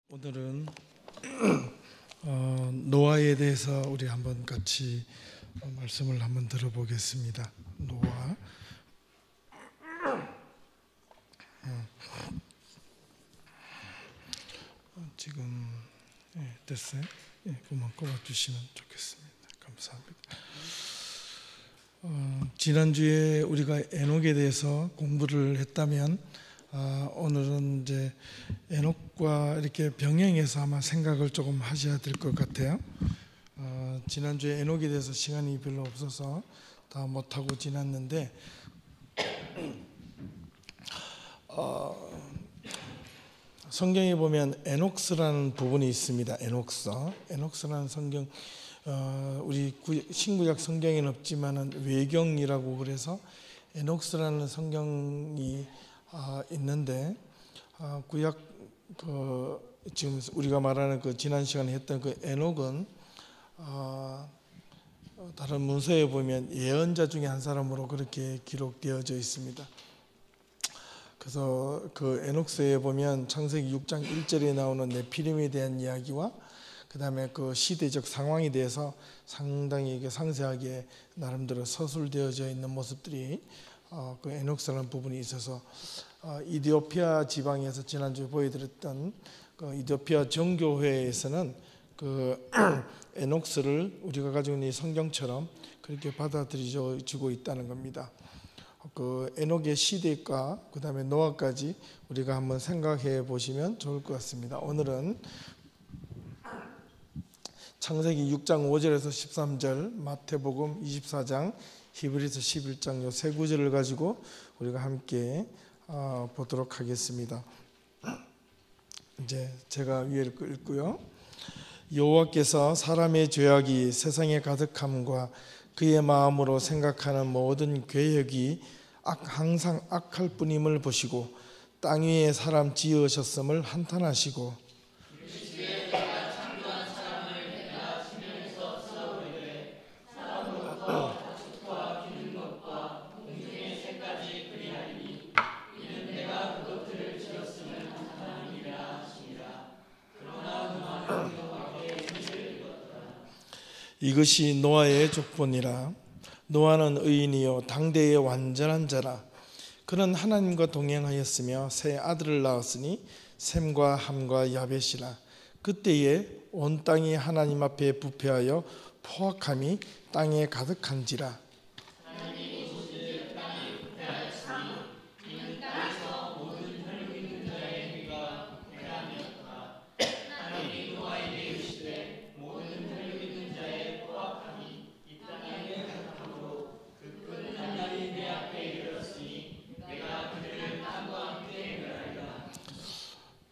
오늘은 노아에 대해서 우리 한번 같이 말씀을 한번 들어보겠습니다. 노아. 지금 됐어요? 그만 꺼주시면 좋겠습니다. 감사합니다. 지난주에 우리가 에녹에 대해서 공부를 했다면 오늘은 이제 에녹과 이렇게 병행해서 아마 생각을 조금 하셔야 될 것 같아요. 지난주에 에녹에 대해서 시간이 별로 없어서 다 못하고 지났는데 성경에 보면 에녹스라는 부분이 있습니다. 에녹스라는 성경 우리 신구약 성경에는 없지만은 외경이라고 그래서 에녹스라는 성경이 있는데 구약 지금 우리가 말하는 지난 시간에 했던 에녹은 다른 문서에 보면 예언자 중에 한 사람으로 그렇게 기록되어져 있습니다. 그래서 에녹스에 보면 창세기 6장 1절에 나오는 네피림에 대한 이야기와 그 다음에 시대적 상황에 대해서 상당히 상세하게 나름대로 서술되어져 있는 모습들이 에녹스라는 부분이 있어서 이디오피아 지방에서 지난주에 보여드렸던 이디오피아 정교회에서는 에녹스를 우리가 가지고 있는 성경처럼 그렇게 받아들여지고 있다는 겁니다. 에녹의 시대과 그 다음에 노아까지 우리가 한번 생각해 보시면 좋을 것 같습니다. 오늘은 창세기 6장 5절에서 13절, 마태복음 24장, 히브리서 11장 요 세 구절을 가지고 우리가 함께 보도록 하겠습니다. 이제 제가 위에 읽고요. 여호와께서 사람의 죄악이 세상에 가득함과 그의 마음으로 생각하는 모든 계획이 항상 악할 뿐임을 보시고 땅 위에 사람 지으셨음을 한탄하시고 이것이 노아의 족본이라. 노아는 의인이요 당대의 완전한 자라. 그는 하나님과 동행하였으며 세 아들을 낳았으니 셈과 함과 야벳이라. 그때에 온 땅이 하나님 앞에 부패하여 포악함이 땅에 가득한지라.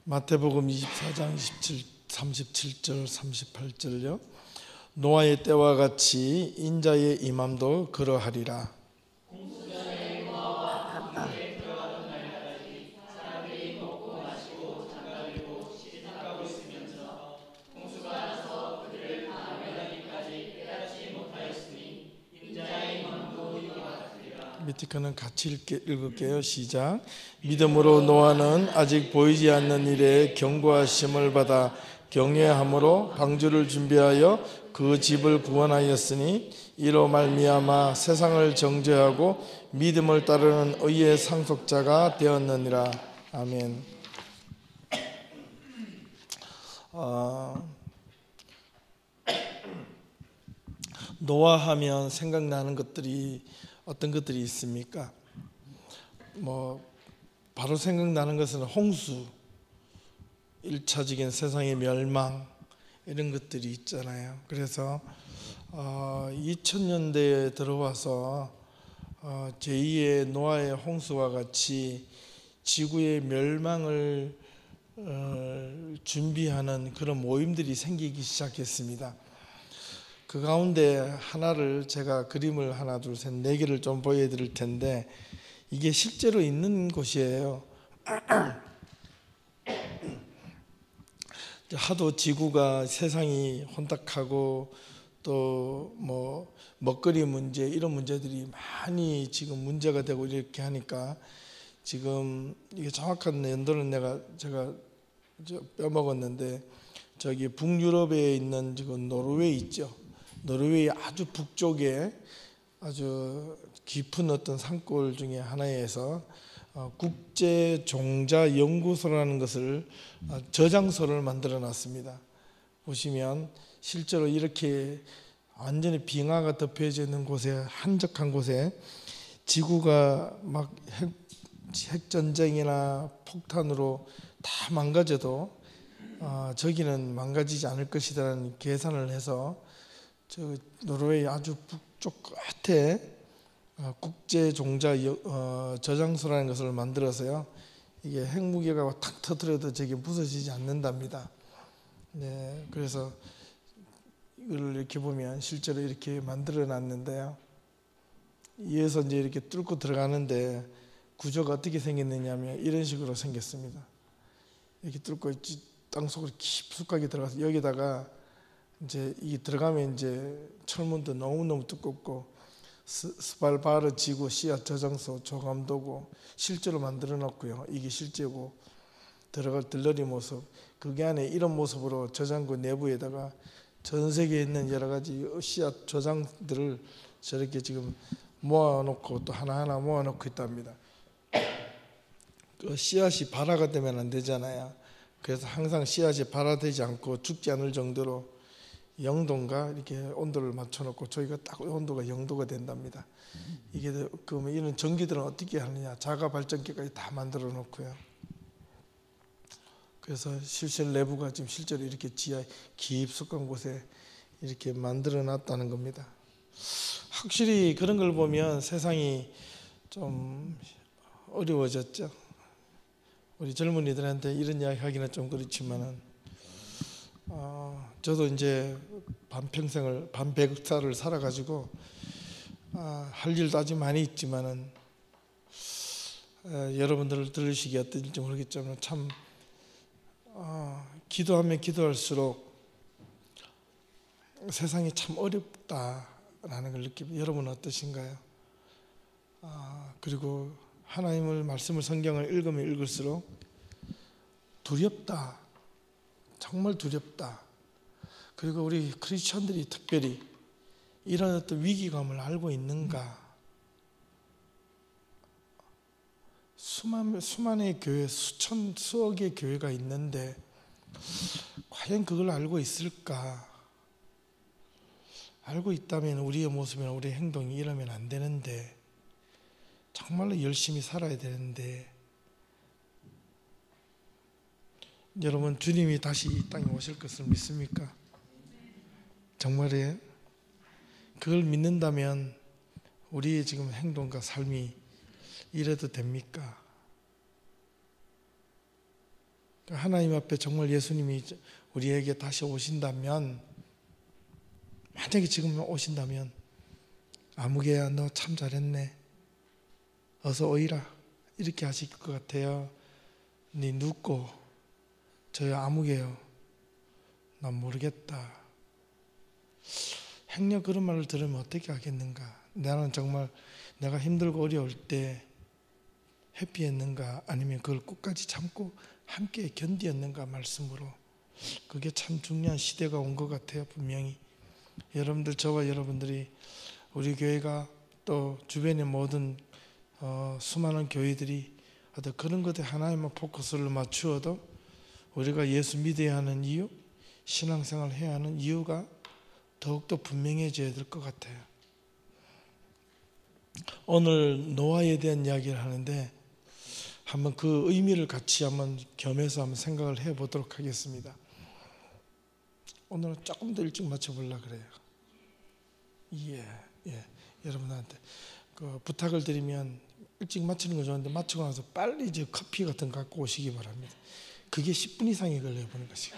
마태복음 24장 37절 38절요. 노아의 때와 같이 인자의 임함도 그러하리라. 밑에 거는 같이 읽을게요. 시작. 믿음으로 노아는 아직 보이지 않는 일에 경고하심을 받아 경외함으로 방주를 준비하여 그 집을 구원하였으니 이로 말미암아 세상을 정죄하고 믿음을 따르는 의의 상속자가 되었느니라. 아멘. 노아하면 생각나는 것들이 어떤 것들이 있습니까? 바로 생각나는 것은 홍수, 1차적인 세상의 멸망 이런 것들이 있잖아요. 그래서 2000년대에 들어와서 제2의 노아의 홍수와 같이 지구의 멸망을 준비하는 그런 모임들이 생기기 시작했습니다. 그 가운데 하나를 제가 그림을 하나 둘 셋 네 개를 좀 보여드릴 텐데 이게 실제로 있는 곳이에요. 하도 지구가 세상이 혼탁하고 또 먹거리 문제 이런 문제들이 많이 지금 문제가 되고 이렇게 하니까 지금 이게 정확한 연도는 제가 빼먹었는데 저기 북유럽에 있는 지금 노르웨이 있죠. 노르웨이 아주 북쪽에 아주 깊은 어떤 산골 중에 하나에서 국제종자연구소라는 것을 저장소를 만들어 놨습니다. 보시면 실제로 이렇게 완전히 빙하가 덮여져 있는 곳에, 한적한 곳에 지구가 막 핵전쟁이나 폭탄으로 다 망가져도 저기는 망가지지 않을 것이라는 계산을 해서 저 노르웨이 아주 북쪽 끝에 국제종자 저장소라는 것을 만들어서요, 이게 핵무기가 탁 터뜨려도 저게 부서지지 않는답니다. 네, 그래서 이걸 이렇게 보면 실제로 이렇게 만들어 놨는데요, 이에서 이제 이렇게 뚫고 들어가는데 구조가 어떻게 생겼느냐면 이런 식으로 생겼습니다. 이렇게 뚫고 땅속으로 깊숙하게 들어가서 여기다가 이제 이 들어가면 이제 철문도 너무너무 두껍고 스발바르 지구 씨앗 저장소 조감도구 실제로 만들어 놨고요. 이게 실제고 들어갈 들러리 모습, 그게 안에 이런 모습으로 저장고 내부에다가 전 세계에 있는 여러 가지 씨앗 저장들을 저렇게 지금 모아놓고 또 하나하나 모아놓고 있답니다. 그 씨앗이 발화가 되면 안 되잖아요. 그래서 항상 씨앗이 발화되지 않고 죽지 않을 정도로 0도인가 이렇게 온도를 맞춰놓고 저희가 딱 온도가 0도가 된답니다. 이게 그러면 이런 전기들은 어떻게 하느냐? 자가 발전기까지 다 만들어 놓고요. 그래서 실제 내부가 지금 실제로 이렇게 지하 깊숙한 곳에 이렇게 만들어 놨다는 겁니다. 확실히 그런 걸 보면 세상이 좀 어려워졌죠. 우리 젊은이들한테 이런 이야기 하기는 좀 그렇지만은 저도 이제 반백살을 살아가지고 할 일도 아주 많이 있지만은 여러분들 들으시기에 어떨지 모르겠지만 참 기도하면 기도할수록 세상이 참 어렵다라는 걸 느낍니다. 여러분은 어떠신가요? 그리고 하나님을 말씀을 성경을 읽으면 읽을수록 두렵다. 정말 두렵다. 그리고 우리 크리스천들이 특별히 이런 어떤 위기감을 알고 있는가? 수만의 교회, 수억의 교회가 있는데 과연 그걸 알고 있을까? 알고 있다면 우리의 모습이나 우리의 행동이 이러면 안 되는데, 정말로 열심히 살아야 되는데, 여러분 주님이 다시 이 땅에 오실 것을 믿습니까? 정말이에요? 그걸 믿는다면 우리의 지금 행동과 삶이 이래도 됩니까? 하나님 앞에 정말 예수님이 우리에게 다시 오신다면, 만약에 지금 오신다면 아무개야 너 참 잘했네, 어서 오이라 이렇게 하실 것 같아요. 네 눕고 저요 아무개요 난 모르겠다. 행여 그런 말을 들으면 어떻게 하겠는가? 나는 정말 내가 힘들고 어려울 때 해피했는가? 아니면 그걸 끝까지 참고 함께 견디었는가? 말씀으로. 그게 참 중요한 시대가 온 것 같아요. 분명히 여러분들, 저와 여러분들이, 우리 교회가 또 주변의 모든 수많은 교회들이 어떤 그런 것에 하나님만 포커스를 맞추어도 우리가 예수 믿어야 하는 이유, 신앙생활 해야 하는 이유가 더욱더 분명해져야 될 것 같아요. 오늘 노아에 대한 이야기를 하는데 한번 그 의미를 같이 한번 겸해서 한번 생각을 해보도록 하겠습니다. 오늘은 조금 더 일찍 맞춰보려고 그래요. 여러분한테 그 부탁을 드리면 일찍 맞추는 거 좋은데 맞추고 나서 빨리 이제 커피 같은 거 갖고 오시기 바랍니다. 그게 10분 이상이 걸려보는 것이고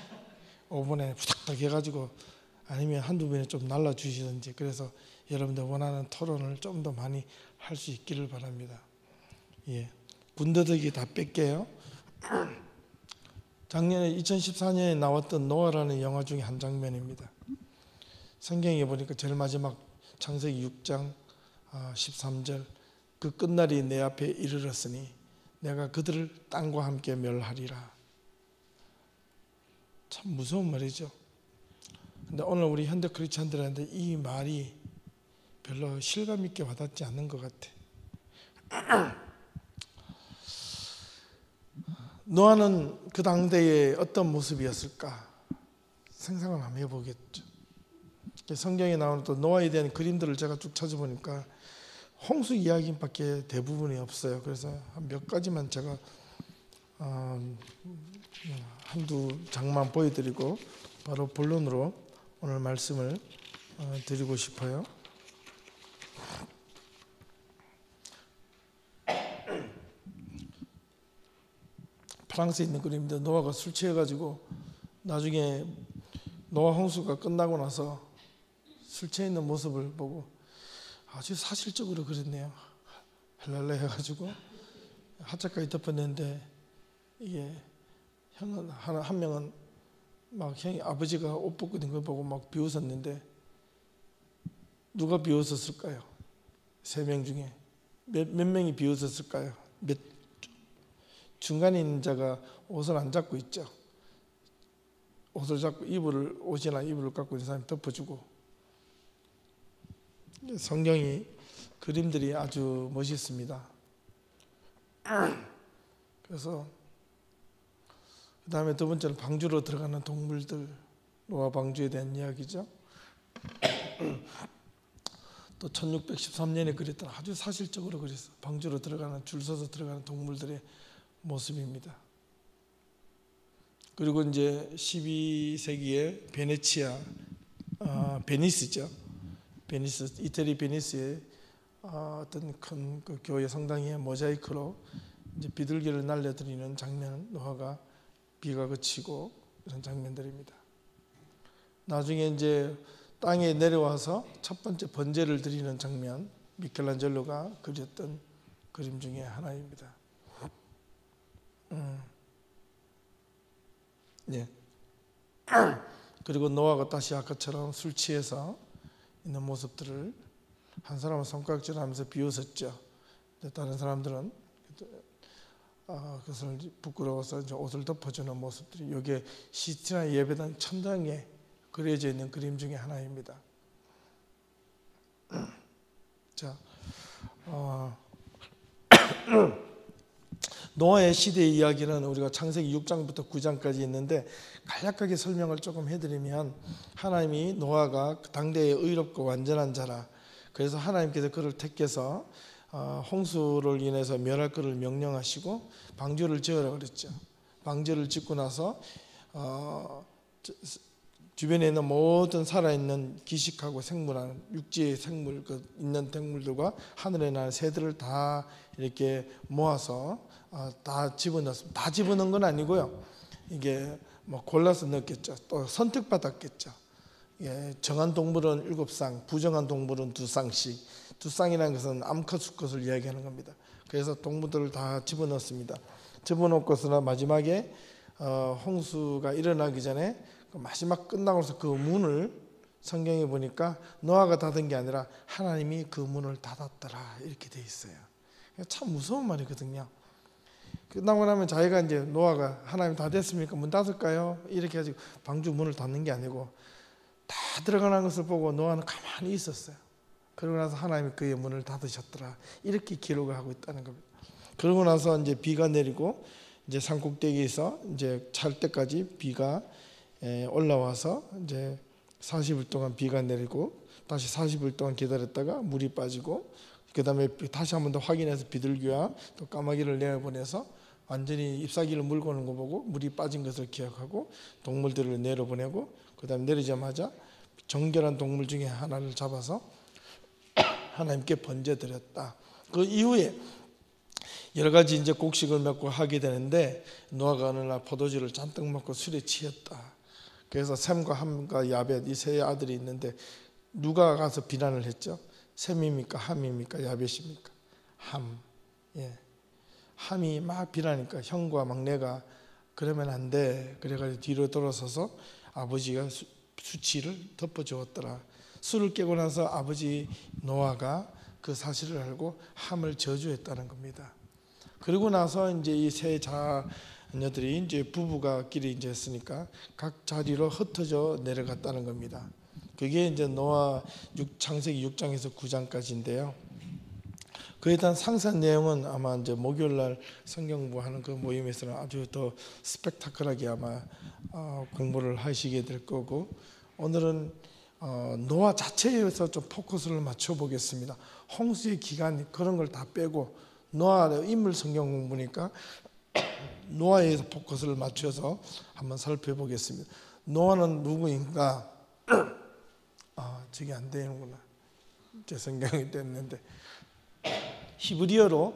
5분에 부탁 해가지고 아니면 한두 번에 좀 날라주시든지, 그래서 여러분들 원하는 토론을 좀 더 많이 할 수 있기를 바랍니다. 군더더기 다 뺄게요. 작년에 2014년에 나왔던 노아라는 영화 중에 한 장면입니다. 성경에 보니까 제일 마지막 창세기 6장 13절, 그 끝날이 내 앞에 이르렀으니 내가 그들을 땅과 함께 멸하리라. 참 무서운 말이죠. 근데 오늘 우리 현대 크리스찬들한테 이 말이 별로 실감 있게 와닿지 않는 것 같아. 노아는 그 당대에 어떤 모습이었을까 생각을 한번 해보겠죠. 성경에 나오는 또 노아에 대한 그림들을 제가 쭉 찾아보니까 홍수 이야기밖에 대부분이 없어요. 그래서 한 몇 가지만 제가 한두 장만 보여드리고 바로 본론으로 오늘 말씀을 드리고 싶어요. 프랑스에 있는 그림인데 노아가 술 취해가지고 나중에 노아 홍수가 끝나고 나서 술 취해 있는 모습을 보고 아주 사실적으로 그랬네요. 헬랄레 해가지고 하찮까지 덮어냈는데 이게 형은 한 명은 막 형이 아버지가 옷 벗고 있는 걸 보고 막 비웃었는데 누가 비웃었을까요? 3명 중에 몇 명이 비웃었을까요? 중간에 있는 자가 옷을 안 잡고 있죠. 옷을 잡고 옷이나 이불을 갖고 있는 사람이 덮어주고. 성경이 그림들이 아주 멋있습니다. 그래서 그 다음에 두 번째는 방주로 들어가는 동물들, 노아 방주에 대한 이야기죠. 또 1613년에 그랬던 아주 사실적으로 그랬어. 방주로 들어가는 줄 서서 들어가는 동물들의 모습입니다. 그리고 이제 12세기에 베니스죠. 베니스, 이태리 베니스의 어떤 큰 그 교회 성당의 모자이크로 이제 비둘기를 날려드리는 장면, 노아가 비가 그치고 이런 장면들입니다. 나중에 이제 땅에 내려와서 첫 번째 번제를 드리는 장면, 미켈란젤로가 그렸던 그림 중에 하나입니다. 예. 그리고 노아가 다시 아까처럼 술 취해서 있는 모습들을 한 사람은 손가락질하면서 비웃었죠. 다른 사람들은 그것을 부끄러워서 이제 옷을 덮어주는 모습들이 여기에 시스티나 예배당 천장에 그려져 있는 그림 중에 하나입니다. 자, 노아의 시대의 이야기는 우리가 창세기 6장부터 9장까지 있는데 간략하게 설명을 조금 해드리면 하나님이 노아가 그 당대에 의롭고 완전한 자라, 그래서 하나님께서 그를 택해서 홍수를 인해서 멸할 것을 명령하시고 방주를 지으라 그랬죠. 방주를 짓고 나서 주변에 있는 모든 살아있는 기식하고 생물한 육지의 생물, 있는 생물들과 하늘에 나는 새들을 다 이렇게 모아서 다 집어넣었습니다. 다 집어넣은 건 아니고요. 이게 뭐 골라서 넣었겠죠. 또 선택받았겠죠. 예, 정한 동물은 7쌍, 부정한 동물은 2쌍씩. 2쌍이라는 것은 암컷 수컷을 이야기하는 겁니다. 그래서 동물들을 다 집어넣습니다. 집어넣고서는 마지막에 홍수가 일어나기 전에 마지막 끝나고 나서 그 문을 성경에 보니까 노아가 닫은 게 아니라 하나님이 그 문을 닫았더라 이렇게 돼 있어요. 참 무서운 말이거든요. 끝나고 나면 자기가 이제 노아가 하나님 다 됐습니까? 문 닫을까요? 이렇게 해가지고 방주 문을 닫는 게 아니고 다 들어가는 것을 보고 노아는 가만히 있었어요. 그러고 나서 하나님이 그의 문을 닫으셨더라 이렇게 기록을 하고 있다는 겁니다. 그러고 나서 이제 비가 내리고 이제 산꼭대기에서 이제 찰 때까지 비가 올라와서 이제 40일 동안 비가 내리고 다시 40일 동안 기다렸다가 물이 빠지고 그 다음에 다시 한 번 더 확인해서 비둘기와 또 까마귀를 내어보내서 완전히 잎사귀를 물고 오는 거 보고 물이 빠진 것을 기억하고 동물들을 내려보내고 그 다음에 내리자마자 정결한 동물 중에 하나를 잡아서 하나님께 번제드렸다. 그 이후에 여러 가지 이제 곡식을 먹고 하게 되는데 노아가 어느 날 포도주를 잔뜩 먹고 술에 취했다. 그래서 셈과 함과 야벳 이 세 아들이 있는데 누가 가서 비난을 했죠? 셈입니까? 함입니까? 야벳입니까? 함. 예. 함이 막 비난하니까 형과 막내가 그러면 안 돼. 그래가지고 뒤로 돌아서서 아버지가 수치를 덮어주었더라. 술을 깨고 나서 아버지 노아가 그 사실을 알고 함을 저주했다는 겁니다. 그리고 나서 이제 이 세 자녀들이 이제 부부가 끼리 이제 했으니까 각 자리로 흩어져 내려갔다는 겁니다. 그게 이제 노아 창세기 6장에서 9장까지인데요. 그에 대한 상세한 내용은 아마 이제 목요일 날 성경 공부하는 그 모임에서는 아주 더 스펙타클하게 아마 공부를 하시게 될 거고, 오늘은 노아 자체에서 좀 포커스를 맞춰 보겠습니다. 홍수의 기간 그런 걸 다 빼고 노아의 인물 성경 공부니까 노아에서 포커스를 맞춰서 한번 살펴보겠습니다. 노아는 누구인가? 저게 안 되는구나. 제 성경이 됐는데 히브리어로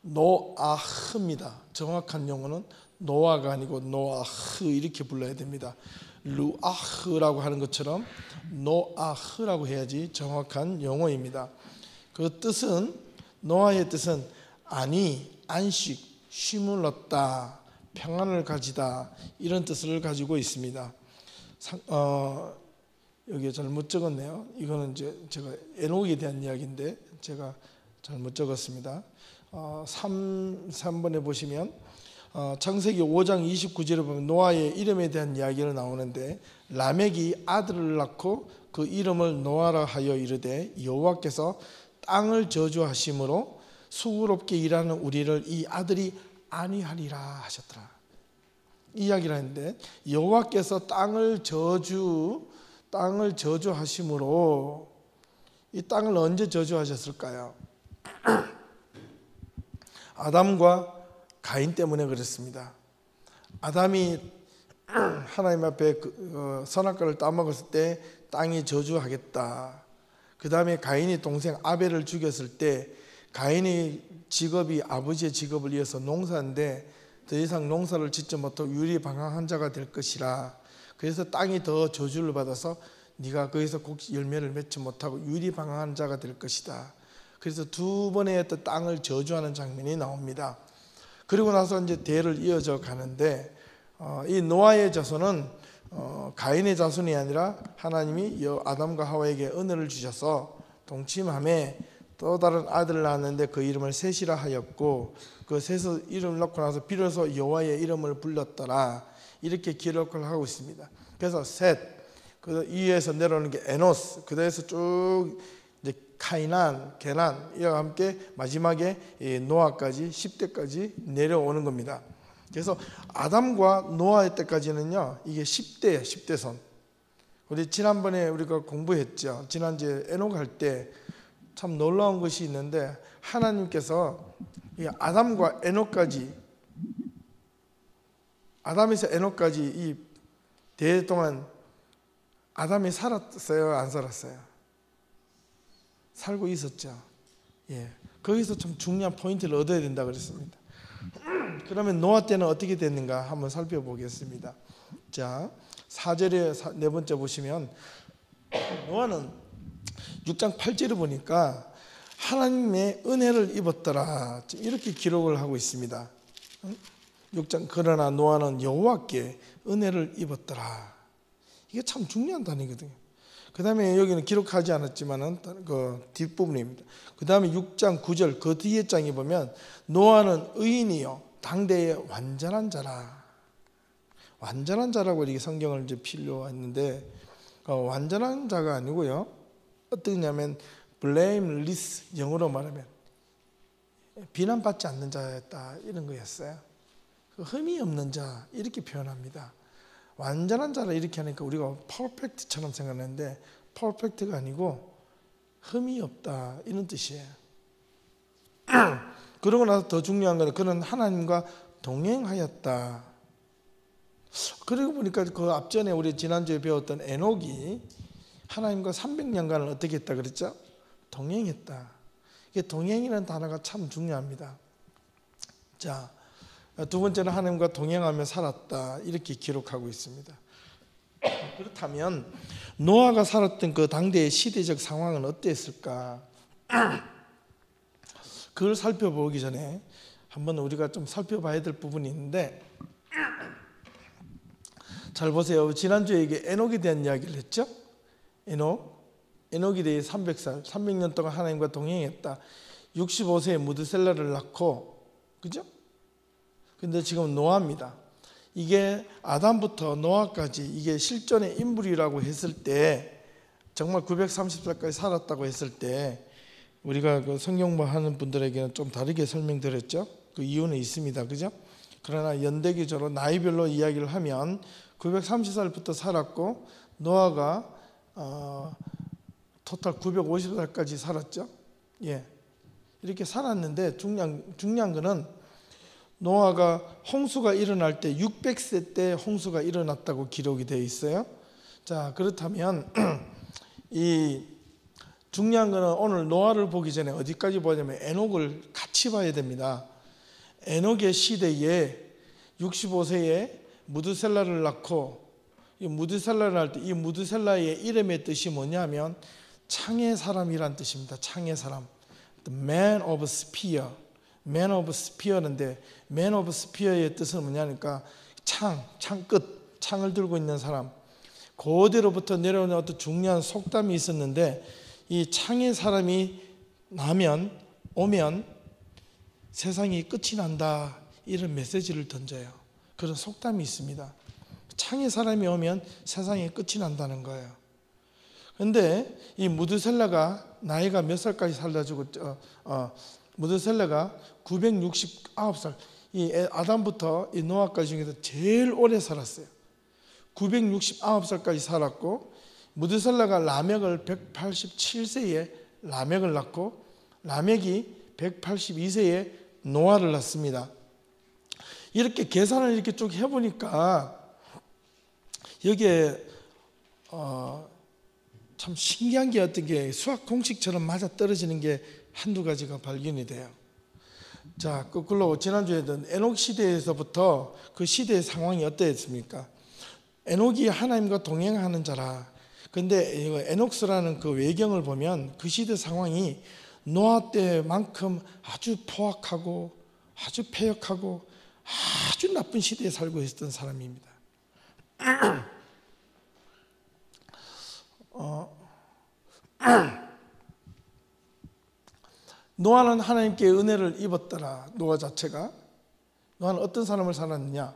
노아흐입니다. 정확한 용어는 노아가 아니고 노아흐 이렇게 불러야 됩니다. 루아흐라고 하는 것처럼 노아흐라고 해야지 정확한 용어입니다. 그 뜻은, 노아의 뜻은 안식, 쉼을 얻다, 평안을 가지다, 이런 뜻을 가지고 있습니다. 여기에 잘못 적었네요. 이거는 이제 제가 에녹에 대한 이야기인데 제가 잘못 적었습니다. 3번에 보시면 창세기 5장 29절에 보면 노아의 이름에 대한 이야기가 나오는데, 라멕이 아들을 낳고 그 이름을 노아라 하여 이르되 여호와께서 땅을 저주하심으로 수고롭게 일하는 우리를 이 아들이 안위하리라 하셨더라. 이 이야기를 했는데, 여호와께서 땅을 저주하심으로, 이 땅을 언제 저주하셨을까요? 아담과 가인 때문에 그렇습니다. 아담이 하나님 앞에 선악과를 따먹었을 때 땅이 저주하겠다. 그 다음에 가인이 동생 아벨을 죽였을 때 가인의 직업이 아버지의 직업을 이어서 농사인데 더 이상 농사를 짓지 못하고 유리방황한 자가 될 것이라. 그래서 땅이 더 저주를 받아서 네가 거기서 열매를 맺지 못하고 유리방황한 자가 될 것이다. 그래서 두 번의 어떤 땅을 저주하는 장면이 나옵니다. 그리고 나서 이제 대를 이어져 가는데, 이 노아의 자손은 가인의 자손이 아니라 하나님이 아담과 하와에게 은혜를 주셔서 동침함에 또 다른 아들을 낳았는데 그 이름을 셋이라 하였고, 그 셋의 이름을 낳고 나서 비로소 여호와의 이름을 불렀더라, 이렇게 기록을 하고 있습니다. 그래서 셋, 그 위에서 내려오는 게 에노스, 그 다음에서 쭉 이제 카이난, 게난, 이와 함께 마지막에 노아까지 10대까지 내려오는 겁니다. 그래서 아담과 노아의 때까지는요, 이게 10대예요. 10대선. 우리 지난번에 우리가 공부했죠. 지난주에 에녹 할 때 참 놀라운 것이 있는데, 하나님께서 아담과 에녹까지, 아담에서 에녹까지 이 대회 동안 아담이 살았어요, 안 살았어요? 살고 있었죠. 예, 거기서 좀 중요한 포인트를 얻어야 된다 그랬습니다. 그러면 노아 때는 어떻게 됐는가 한번 살펴보겠습니다. 자, 4절에 네 번째 보시면 노아는 6장 8절을 보니까 하나님의 은혜를 입었더라, 이렇게 기록을 하고 있습니다. 6장, 그러나 노아는 여호와께 은혜를 입었더라. 이게 참 중요한 단어거든요. 그 다음에 여기는 기록하지 않았지만은 그 뒷부분입니다. 그 다음에 6장 9절 그 뒤에 장에 보면 노아는 의인이요 당대의 완전한 자라. 완전한 자라고 이렇게 성경을 이제 필요했는데, 완전한 자가 아니고요, 어떠냐면 blameless, 영어로 말하면 비난받지 않는 자였다, 이런 거였어요. 흠이 없는 자, 이렇게 표현합니다. 완전한 자라 이렇게 하니까 우리가 퍼펙트처럼 생각하는데 퍼펙트가 아니고 흠이 없다, 이런 뜻이에요. 그러고 나서 더 중요한 거는 그는 하나님과 동행하였다. 그러고 보니까 그 앞전에 우리 지난주에 배웠던 에녹이 하나님과 300년간을 어떻게 했다 그랬죠? 동행했다. 이게 동행이라는 단어가 참 중요합니다. 자, 두 번째는 하나님과 동행하며 살았다, 이렇게 기록하고 있습니다. 그렇다면 노아가 살았던 그 당대의 시대적 상황은 어땠을까? 그걸 살펴보기 전에 한번 우리가 좀 살펴봐야 될 부분이 있는데, 잘 보세요. 지난주에 이게 에녹에 대한 이야기를 했죠. 에녹이 대해 300년 동안 하나님과 동행했다. 65세에 무드셀라를 낳고, 그죠? 근데 지금 노아입니다. 이게 아담부터 노아까지 이게 실존의 인물이라고 했을 때, 정말 930살까지 살았다고 했을 때, 우리가 그 성경만 하는 분들에게는 좀 다르게 설명드렸죠. 그 이유는 있습니다. 그죠? 그러나 연대기적으로 나이별로 이야기를 하면 930살부터 살았고, 노아가 토탈 950살까지 살았죠. 예, 이렇게 살았는데 중요한 거는 노아가 홍수가 일어날 때 600세 때 홍수가 일어났다고 기록이 되어 있어요. 자, 그렇다면 이 중요한 거는 오늘 노아를 보기 전에 어디까지 보냐면 에녹을 같이 봐야 됩니다. 에녹의 시대에 65세에 무드셀라를 낳고, 이 무드셀라를 할 때 이 무드셀라의 이름의 뜻이 뭐냐면 창의 사람이란 뜻입니다. 창의 사람, The Man of Spear. Man of Spear인데 Man of Spear의 뜻은 뭐냐니까 창 끝, 창을 들고 있는 사람. 그대로부터 내려오는 어떤 중요한 속담이 있었는데, 이 창의 사람이 오면 세상이 끝이 난다, 이런 메시지를 던져요. 그런 속담이 있습니다. 창의 사람이 오면 세상이 끝이 난다는 거예요. 그런데 이 무드셀라가 나이가 몇 살까지 살다 죽었죠? 무드셀라가 969살, 이 아담부터 이 노아까지 중에서 제일 오래 살았어요. 969살까지 살았고, 무드셀라가 라멕을 187세에 라멕을 낳고, 라멕이 182세에 노아를 낳습니다. 이렇게 계산을 이렇게 쭉 해보니까 여기에 참 신기한 게 어떤 게 수학 공식처럼 맞아 떨어지는 게 한두 가지가 발견이 돼요. 자, 거꾸로 지난주에도 에녹 시대에서부터 그 시대의 상황이 어떠했습니까? 에녹이 하나님과 동행하는 자라. 근데 에녹스라는 그 외경을 보면 그 시대 상황이 노아 때만큼 아주 포악하고 아주 패역하고 아주 나쁜 시대에 살고 있었던 사람입니다. 노아는 하나님께 은혜를 입었더라. 노아 자체가. 노아는 어떤 사람을 살았느냐?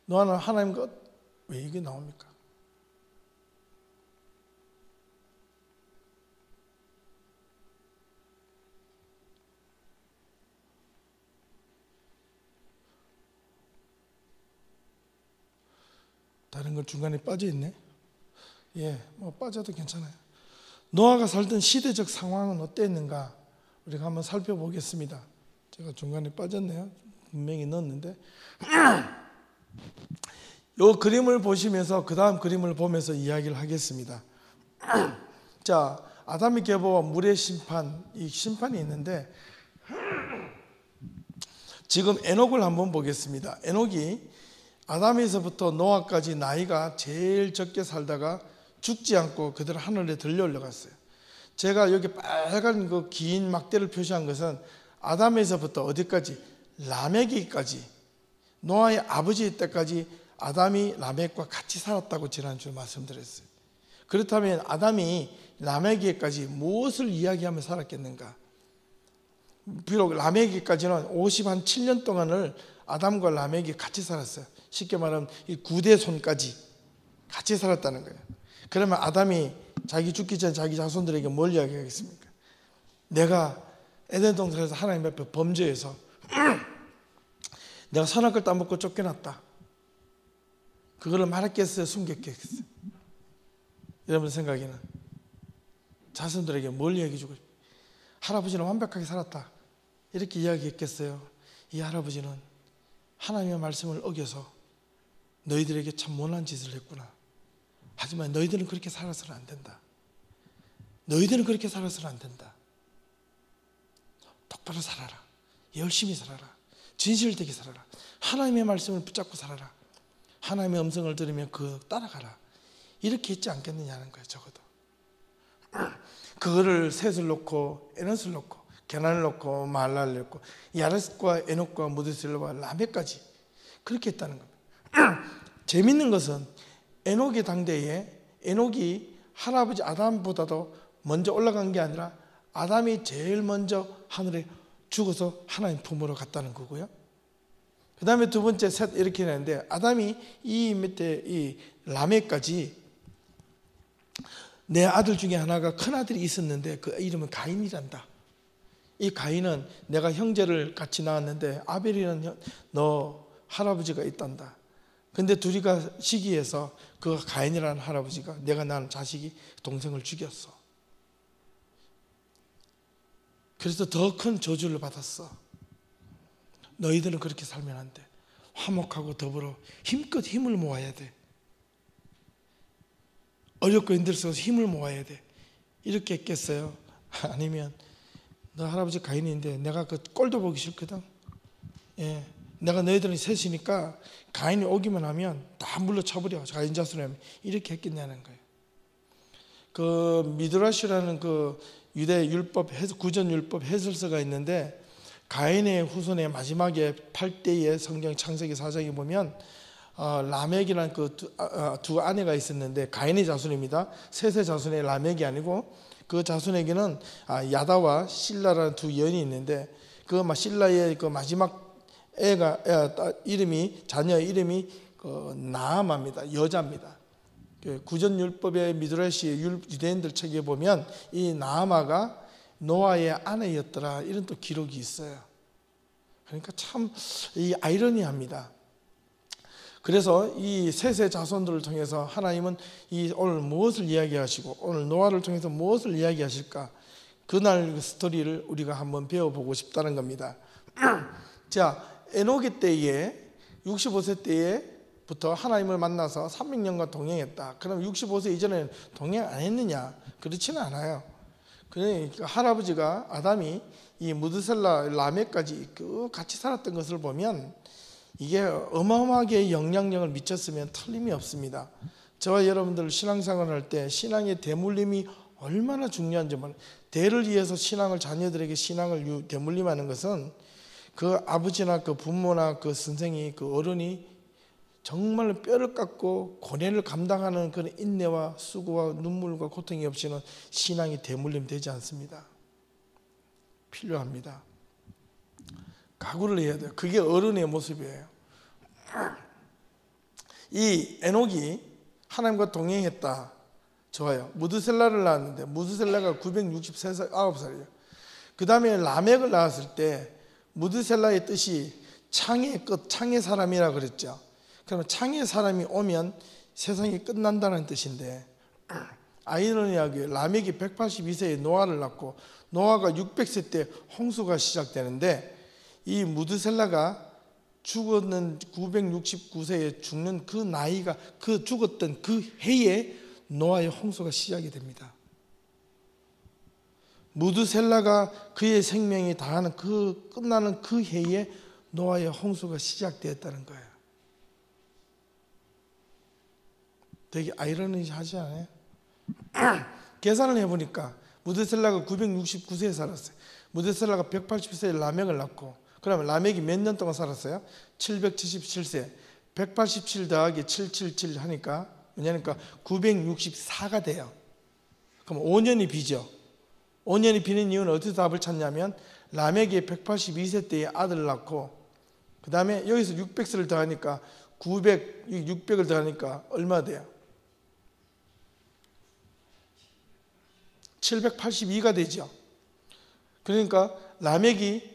노아는 하나님과, 왜 이게 나옵니까? 다른 걸 중간에 빠져 있네. 예, 뭐 빠져도 괜찮아요. 노아가 살던 시대적 상황은 어땠는가? 우리가 한번 살펴보겠습니다. 제가 중간에 빠졌네요. 분명히 넣었는데. 이 그림을 보시면서 그 다음 그림을 보면서 이야기를 하겠습니다. 자, 아담의 계보와 물의 심판, 이 심판이 있는데, 지금 에녹을 한번 보겠습니다. 에녹이 아담에서부터 노아까지 나이가 제일 적게 살다가 죽지 않고 그대로 하늘에 들려 올라갔어요. 제가 여기 빨간 그 긴 막대를 표시한 것은 아담에서부터 어디까지? 라멕이까지, 노아의 아버지 때까지 아담이 라멕과 같이 살았다고 지난주에 말씀드렸어요. 그렇다면 아담이 라멕에까지 무엇을 이야기하며 살았겠는가? 비록 라멕에까지는 57년 동안을 아담과 라멕이 같이 살았어요. 쉽게 말하면 이 9대 손까지 같이 살았다는 거예요. 그러면 아담이 자기 죽기 전 자기 자손들에게 뭘 이야기하겠습니까? 내가 에덴 동산에서 하나님 앞에 범죄해서 내가 선악을 따먹고 쫓겨났다. 그거를 말했겠어요? 숨겼겠어요? 여러분 생각에는 자손들에게 뭘 이야기해 주고 싶어요? 할아버지는 완벽하게 살았다, 이렇게 이야기했겠어요? 이 할아버지는 하나님의 말씀을 어겨서 너희들에게 참 못난 짓을 했구나. 하지만 너희들은 그렇게 살아서는 안 된다. 너희들은 그렇게 살아서는 안 된다. 똑바로 살아라. 열심히 살아라. 진실되게 살아라. 하나님의 말씀을 붙잡고 살아라. 하나님의 음성을 들으면 그 따라가라. 이렇게 했지 않겠느냐는 거예요. 적어도 그거를 셋을 놓고 에녹을 놓고 게난을 놓고 말라를 놓고 야렛과 에녹과 무드셀라와 라멕까지 그렇게 했다는 겁니다. 재밌는 것은 에녹의 당대에 에녹이 할아버지 아담보다도 먼저 올라간 게 아니라 아담이 제일 먼저 하늘에 죽어서 하나님 품으로 갔다는 거고요. 그 다음에 두 번째 셋 이렇게 되는데, 아담이 이 밑에 이 라멕까지 내 아들 중에 하나가 큰 아들이 있었는데 그 이름은 가인이란다. 이 가인은 내가 형제를 같이 낳았는데 아벨이는 너 할아버지가 있단다. 근데 둘이가 시기해서 그 가인이라는 할아버지가 내가 낳은 자식이 동생을 죽였어. 그래서 더 큰 저주를 받았어. 너희들은 그렇게 살면 안 돼. 화목하고 더불어 힘껏 힘을 모아야 돼. 어렵고 힘들어서 힘을 모아야 돼. 이렇게 했겠어요? 아니면 너 할아버지 가인인데 내가 그 꼴도 보기 싫거든. 예, 내가 너희들은 셋이니까 가인이 오기만 하면 다 물러쳐버려. 가인 자손이라면 이렇게 했겠냐는 거예요. 그 미드라시라는 그 유대 율법 구전 율법 해설서가 있는데, 가인의 후손의 마지막에 8대의 성경 창세기 4장에 보면 라멕이라는 그 두 아내가 있었는데 가인의 자손입니다. 셋의 자손의 라멕이 아니고 그 자손에게는 야다와 실라라는 두 여인이 있는데, 그 실라의 그 마지막 자녀 이름이 나아마입니다. 여자입니다. 구전 율법의 미드라시 유대인들 책에 보면 이 나아마가 노아의 아내였더라, 이런 또 기록이 있어요. 그러니까 참 이 아이러니합니다. 그래서 이 셋의 자손들을 통해서 하나님은 오늘 무엇을 이야기하시고 오늘 노아를 통해서 무엇을 이야기하실까, 그날 스토리를 우리가 한번 배워보고 싶다는 겁니다. 자, 에녹의 때에 65세 때부터 하나님을 만나서 300년간 동행했다. 그럼 65세 이전에는 동행 안 했느냐? 그렇지는 않아요. 그러니까 할아버지가 아담이 이 무드셀라 라멕까지 같이 살았던 것을 보면 이게 어마어마하게 영향력을 미쳤으면 틀림이 없습니다. 저와 여러분들 신앙생활을 할 때 신앙의 대물림이 얼마나 중요한지 몰라요. 대를 위해서 자녀들에게 신앙을 대물림하는 것은 그 아버지나 그 부모나 그 선생이 그 어른이 정말 뼈를 깎고 고뇌를 감당하는 그런 인내와 수고와 눈물과 고통이 없이는 신앙이 대물림 되지 않습니다. 필요합니다. 각오를 해야 돼요. 그게 어른의 모습이에요. 이 에녹이 하나님과 동행했다. 좋아요. 무드셀라를 낳았는데 무드셀라가 963살이에요. 그 다음에 라멕을 낳았을 때 무드셀라의 뜻이 창의 끝, 창의 사람이라 그랬죠. 그러면 창의 사람이 오면 세상이 끝난다는 뜻인데, 아이러니하게 라멕이 182세에 노아를 낳고 노아가 600세 때 홍수가 시작되는데, 이 무드셀라가 죽었는 969세에 죽는 그 나이가 그 죽었던 그 해에 노아의 홍수가 시작이 됩니다. 무드셀라가 그의 생명이 다하는 끝나는 그 해에 노아의 홍수가 시작되었다는 거예요. 되게 아이러니하지 않아요? 계산을 해보니까 무드셀라가 969세에 살았어요. 무드셀라가 180세에 라멕을 낳고, 그러면 라멕이 몇 년 동안 살았어요? 777세. 187 더하기 777 하니까 뭐냐니까 964가 돼요. 그럼 5년이 비죠. 5년이 비는 이유는 어디서 답을 찾냐면 라멕이 182세 때에 아들을 낳고, 그 다음에 여기서 600세를 더하니까 600을 더하니까 얼마 돼요? 782가 되죠. 그러니까 라멕이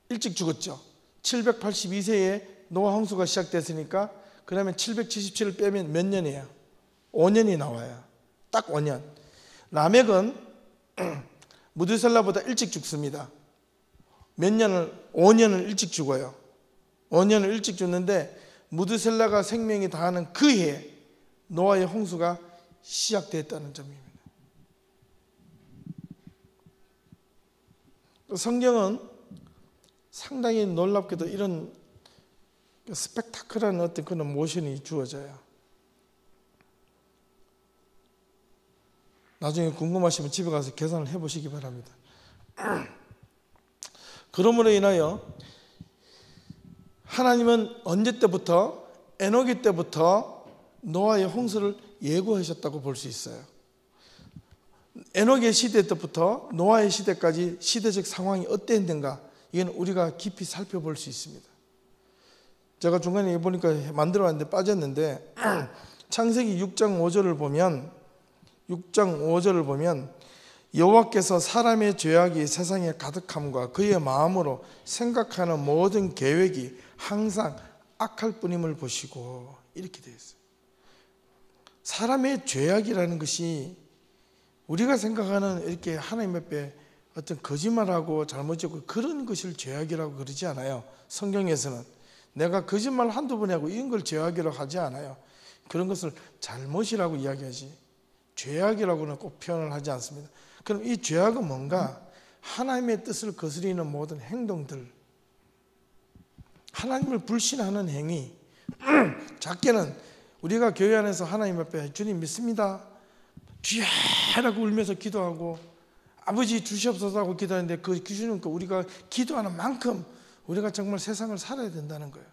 일찍 죽었죠. 782세에 노아 홍수가 시작됐으니까 그러면 777을 빼면 몇 년이에요? 5년이 나와요. 딱 5년. 라멕은 무드셀라보다 일찍 죽습니다. 몇 년을? 5년을 일찍 죽어요. 5년을 일찍 죽는데 무드셀라가 생명이 다하는 그 해에 노아의 홍수가 시작됐다는 점입니다. 성경은 상당히 놀랍게도 이런 스펙타클한 어떤 그런 모션이 주어져요. 나중에 궁금하시면 집에 가서 계산을 해보시기 바랍니다. 그러므로 인하여 하나님은 언제 때부터, 에녹이 때부터 노아의 홍수를 예고하셨다고 볼 수 있어요. 에녹의 시대 때부터 노아의 시대까지 시대적 상황이 어땠는가, 이건 우리가 깊이 살펴볼 수 있습니다. 제가 중간에 보니까 만들어놨는데 빠졌는데 창세기 6장 5절을 보면 여호와께서 사람의 죄악이 세상에 가득함과 그의 마음으로 생각하는 모든 계획이 항상 악할 뿐임을 보시고, 이렇게 되어 있어요. 사람의 죄악이라는 것이 우리가 생각하는 이렇게 하나님 앞에 어떤 거짓말하고 잘못짓고 그런 것을 죄악이라고 그러지 않아요. 성경에서는 내가 거짓말 한두 번 하고 이런 걸 죄악이라고 하지 않아요. 그런 것을 잘못이라고 이야기하지 죄악이라고는 꼭 표현을 하지 않습니다. 그럼 이 죄악은 뭔가? 하나님의 뜻을 거스리는 모든 행동들, 하나님을 불신하는 행위. 작게는 우리가 교회 안에서 하나님 앞에 주님 믿습니다, 주야라고 울면서 기도하고 아버지 주시옵소서 하고 기도하는데 그 주시는 거 우리가 기도하는 만큼 우리가 정말 세상을 살아야 된다는 거예요.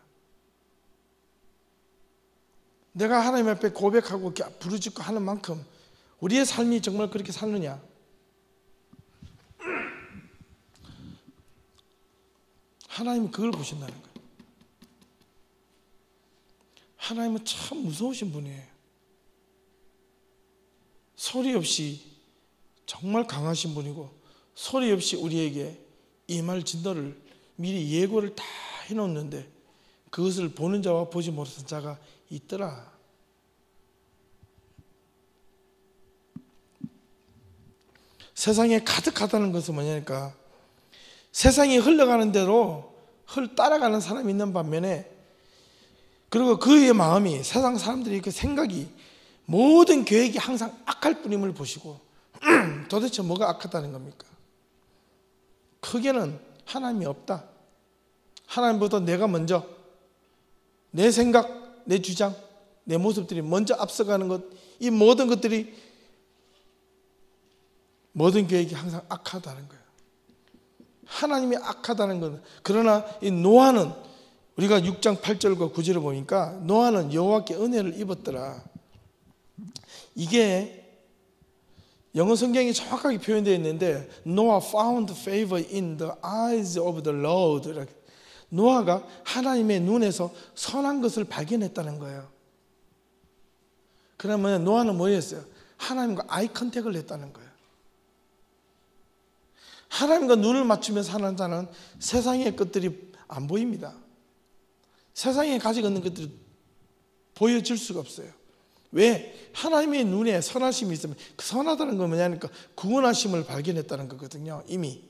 내가 하나님 앞에 고백하고 부르짖고 하는 만큼 우리의 삶이 정말 그렇게 사느냐? 하나님은 그걸 보신다는 거예요. 하나님은 참 무서우신 분이에요. 소리 없이 정말 강하신 분이고, 소리 없이 우리에게 임할 진노를 미리 예고를 다 해놓는데 그것을 보는 자와 보지 못하는 자가 있더라. 세상에 가득하다는 것은 뭐냐니까, 세상이 흘러가는 대로 따라가는 사람이 있는 반면에, 그리고 그의 마음이, 세상 사람들의 그 생각이, 모든 계획이 항상 악할 뿐임을 보시고 도대체 뭐가 악하다는 겁니까? 크게는 하나님이 없다. 하나님보다 내가 먼저, 내 생각, 내 주장, 내 모습들이 먼저 앞서가는 것, 이 모든 것들이, 모든 계획이 항상 악하다는 거예요. 하나님이 악하다는 것. 그러나 이 노아는, 우리가 6장 8절과 9절을 보니까 노아는 여호와께 은혜를 입었더라. 이게 영어 성경이 정확하게 표현되어 있는데 Noah found favor in the eyes of the Lord. 노아가 하나님의 눈에서 선한 것을 발견했다는 거예요. 그러면 노아는 뭐였어요? 하나님과 아이 컨택을 했다는 거예요. 하나님과 눈을 맞추면서 사는 자는 세상의 것들이 안 보입니다. 세상에 가지고 있는 것들이 보여질 수가 없어요. 왜? 하나님의 눈에 선하심이 있으면, 그 선하다는 건 뭐냐니까 구원하심을 발견했다는 거거든요, 이미.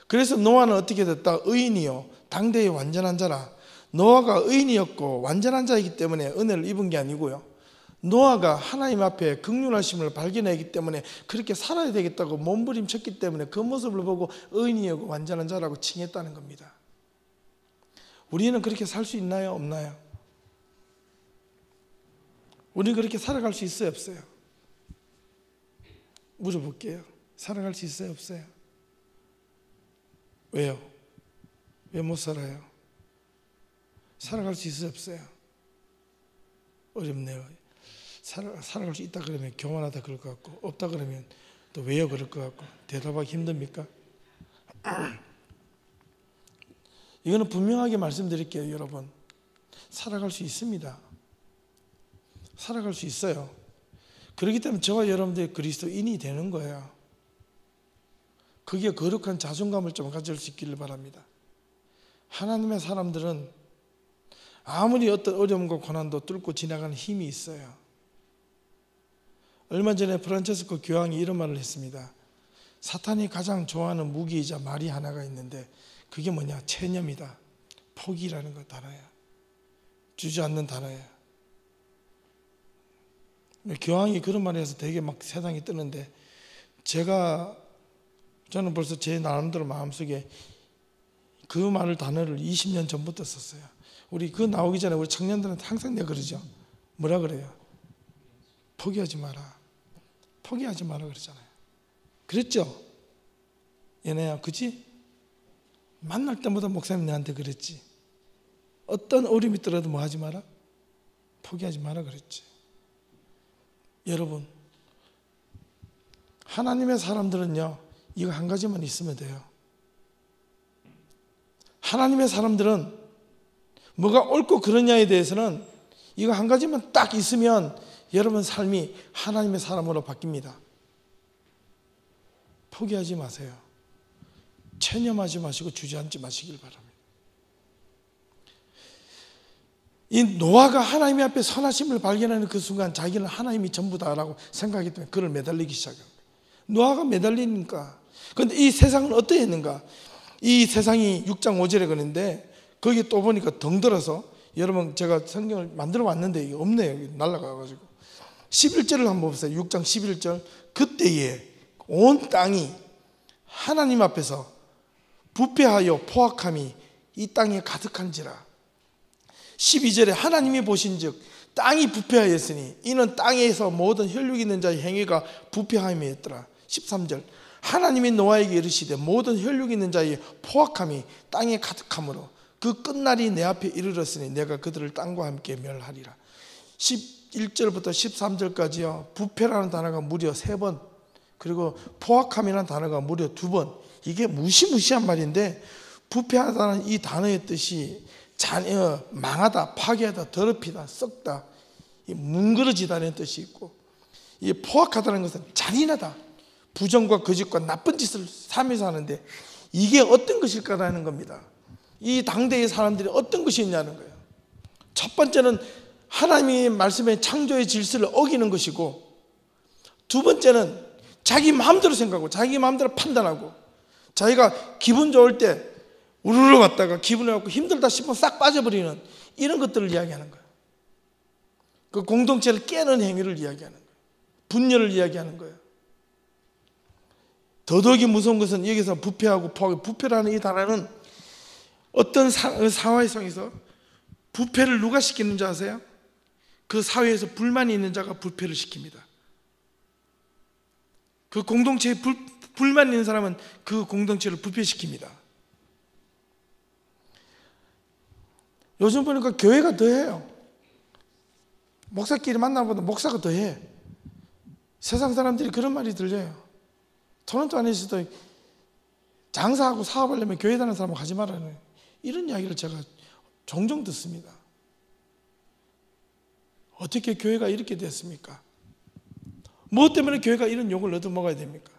그래서 노아는 어떻게 됐다? 의인이요 당대의 완전한 자라. 노아가 의인이었고 완전한 자이기 때문에 은혜를 입은 게 아니고요, 노아가 하나님 앞에 긍휼하심을 발견했기 때문에 그렇게 살아야 되겠다고 몸부림쳤기 때문에 그 모습을 보고 의인이었고 완전한 자라고 칭했다는 겁니다. 우리는 그렇게 살 수 있나요? 없나요? 우리는 그렇게 살아갈 수 있어요? 없어요? 물어볼게요. 살아갈 수 있어요? 없어요? 왜요? 왜 못 살아요? 살아갈 수 있어요? 없어요? 어렵네요. 살아갈 수 있다 그러면 교만하다 그럴 것 같고, 없다 그러면 또 왜요 그럴 것 같고, 대답하기 힘듭니까? 이거는 분명하게 말씀드릴게요, 여러분. 살아갈 수 있습니다. 살아갈 수 있어요. 그렇기 때문에 저와 여러분들이 그리스도인이 되는 거예요. 그게 거룩한 자존감을 좀 가질 수 있기를 바랍니다. 하나님의 사람들은 아무리 어떤 어려움과 고난도 뚫고 지나가는 힘이 있어요. 얼마 전에 프란체스코 교황이 이런 말을 했습니다. 사탄이 가장 좋아하는 무기이자 말이 하나가 있는데 그게 뭐냐? 체념이다. 포기라는 거 단어야. 주저앉는 단어야. 교황이 그런 말을 해서 되게 막 세상이 뜨는데, 저는 벌써 제 나름대로 마음속에 그 말을, 단어를 20년 전부터 썼어요. 우리 그 나오기 전에 우리 청년들한테 항상 내가 그러죠. 뭐라 그래요? 포기하지 마라. 포기하지 마라 그러잖아요. 그랬죠? 얘네야, 그치? 만날 때마다 목사님 내한테 그랬지. 어떤 어려움이 있더라도 뭐 하지 마라? 포기하지 마라 그랬지. 여러분, 하나님의 사람들은요, 이거 한 가지만 있으면 돼요. 하나님의 사람들은 뭐가 옳고 그러냐에 대해서는 이거 한 가지만 딱 있으면 여러분 삶이 하나님의 사람으로 바뀝니다. 포기하지 마세요. 체념하지 마시고 주저앉지 마시길 바랍니다. 이 노아가 하나님 앞에 선하심을 발견하는 그 순간 자기는 하나님이 전부다라고 생각하기 때문에 그를 매달리기 시작합니다. 노아가 매달리니까. 그런데 이 세상은 어떻게 했는가? 이 세상이 6장 5절에 그러는데 거기 또 보니까 덩들어서, 여러분 제가 성경을 만들어 왔는데 이게 없네요. 날아가가지고 11절을 한번 보세요. 6장 11절. 그때에 온 땅이 하나님 앞에서 부패하여 포악함이 이 땅에 가득한지라. 12절에 하나님이 보신즉 땅이 부패하였으니 이는 땅에서 모든 혈육 있는 자의 행위가 부패함이었더라. 13절 하나님이 노아에게 이르시되 모든 혈육 있는 자의 포악함이 땅에 가득하므로 그 끝날이 내 앞에 이르렀으니 내가 그들을 땅과 함께 멸하리라. 11절부터 13절까지요 부패라는 단어가 무려 3번, 그리고 포악함이라는 단어가 무려 2번. 이게 무시무시한 말인데, 부패하다는 이 단어의 뜻이 망하다, 파괴하다, 더럽히다, 썩다, 뭉그러지다는 뜻이 있고, 이 포악하다는 것은 잔인하다, 부정과 거짓과 나쁜 짓을 삶에서 하는데 이게 어떤 것일까라는 겁니다. 이 당대의 사람들이 어떤 것이 있냐는 거예요. 첫 번째는 하나님의 말씀의 창조의 질서를 어기는 것이고, 두 번째는 자기 마음대로 생각하고 자기 마음대로 판단하고, 자기가 기분 좋을 때 우르르 갔다가 기분이 없고 힘들다 싶으면 싹 빠져버리는 이런 것들을 이야기하는 거예요. 그 공동체를 깨는 행위를 이야기하는 거예요. 분열을 이야기하는 거예요. 더더욱이 무서운 것은 여기서 부패하고 포악, 부패라는 이 단어는 어떤 사회 속에서 부패를 누가 시키는 줄 아세요? 그 사회에서 불만이 있는 자가 부패를 시킵니다. 그 공동체에 불만 있는 사람은 그 공동체를 부패시킵니다. 요즘 보니까 교회가 더해요. 목사끼리 만나보다 목사가 더해. 세상 사람들이 그런 말이 들려요. 토론토 안에서도 장사하고 사업하려면 교회 다니는 사람하고 하지 말라는 이런 이야기를 제가 종종 듣습니다. 어떻게 교회가 이렇게 됐습니까? 무엇 때문에 교회가 이런 욕을 얻어먹어야 됩니까?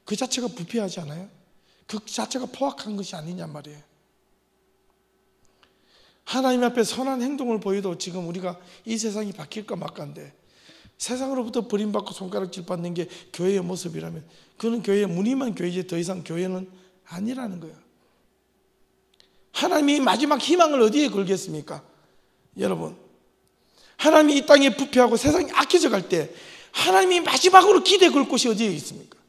그 자체가 부패하지 않아요? 그 자체가 포악한 것이 아니냔 말이에요. 하나님 앞에 선한 행동을 보여도 지금 우리가 이 세상이 바뀔까 말까인데, 세상으로부터 버림받고 손가락질 받는 게 교회의 모습이라면 그는 교회의 무늬만 교회지 더 이상 교회는 아니라는 거예요. 하나님이 마지막 희망을 어디에 걸겠습니까? 여러분, 하나님이 이 땅에 부패하고 세상이 악해져 갈 때 하나님이 마지막으로 기대 걸 곳이 어디에 있습니까?